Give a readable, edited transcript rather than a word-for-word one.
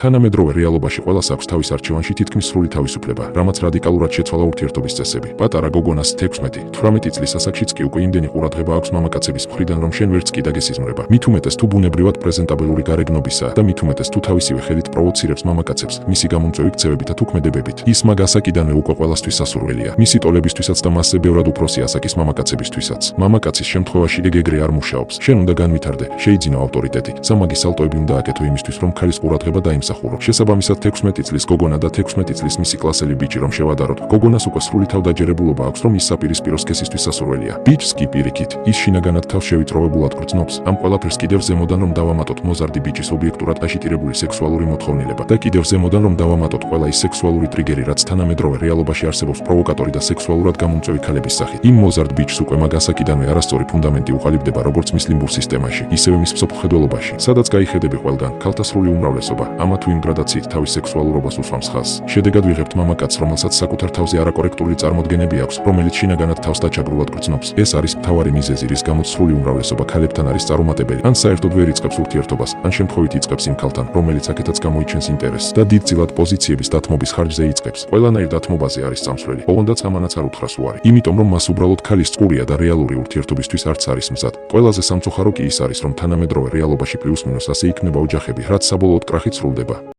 თანამედროვე რეალობაში ყველას აქვს თავის არჩევანში თითქმის სრული თავისუფლება, რამაც რადიკალურად შეცვალა ურთიერთობის წესები. პატარა გოგონას 16-18 წლის ასაკშიც კი უკვე იმდენი ყურადღება აქვს მამაკაცების მხრიდან, რომ შენ ვერც კიდაგ ესიზმრება. მით უმეტეს თუ ბუნებრივად პრეზენტაბელური გარეგნობისაა და მით უმეტეს თუ თავისივე ხელით პროვოცირებს მამაკაცებს, მისი გამომწვევი ქცევებით და თუ ქმედებებით. ის მაგ ასაკიდანვე უკვე ყველასთვის სასურველია. მისი ტოლებისთვისაც და მასზე ბევრად უფროსი ასაკის მამაკაცებისთვისაც. მამაკაცის შემთხვევაში ეგრე არ მუშაობს. შენ უნდა განვითარდე, შეიძინო ავტორიტეტი. სამაგი სალტოები უნდა აკეთო იმისთვის, რომ ქალის ყურადღება დაიმსახურო. შესაბამისად 16 წლის გოგონა და 16 წლის მისი კლასელი ბიჭი რომ შევადაროთ. გოგონას უკვე სრული თავდაჯერებულობა აქვს, რომ ის საპირისპირო სქესისთვის სასურველია. ბიჭს კი პირიქით, ის შინაგანად თავს შევიწროვებულად გრძნობს. ამ ყველაფერს კიდევ ზემოდან რომ დავამატოთ მოზარდი ბიჭის ობიექტურად აშიტირებული სექსუალური მოთხოვნილება და კიდევ ზემოდან რომ დავამატოთ ყველა ის სექსუალური ტრიგერი, რაც თანამედროვე რეალობაში არსებობს პროვოკატორი და სექსუალურად გამომწვევი ქალების სახით. იმ მოზარდ ბიჭს უკვე მაგ ასაკიდანვე არასწორი ფუნდამენტი უყალიბდება როგორც მის ლიმბურ სისტემაში, ისევე მის მსოფლმხედველობაში, სადაც გაიხედები ყველგან ქალთა სრული უმრავლესობა, ამა თუ იმ გრადაციით თავის სექსუალურობას უსვამს ხაზს. შედეგად ვიღებთ მამაკაცს, რომელსაც საკუთარ თავზე არაკორექტული წარმოდგენები აქვს, რომელიც შინაგანად თავს დაჩაგრულად გრძნობს. ეს არის მთავარი მიზეზი, რის გამოც სრული უმრავლესობა ქალებთან არის წარუმატებელი. ან საერთოდ ვერ იწყებს ურთიერთობას, ან შემთხვევით იწყებს იმ ქალთან, რომელიც აქეთაც გამოიჩენს ინტერესს და დიდწილად პოზიციების დათმობის ხარჯზე იწყებს. ყველანაირ დათმობაზე არის წამსვლელი. ოღონდაც ამანაც არ უთხრას უარი. იმიტომ რომ მას უბრალოდ ქალის წყურია და რეალური ურთიერთობისთვის არც არის მზად. ყველაზე სამწუხარო კი ის არის, რომ თანამედროვე რეალობაში პლუს მინუს ასე იქნება ოჯახები, რაც საბოლოოდ კრახით სრულდება.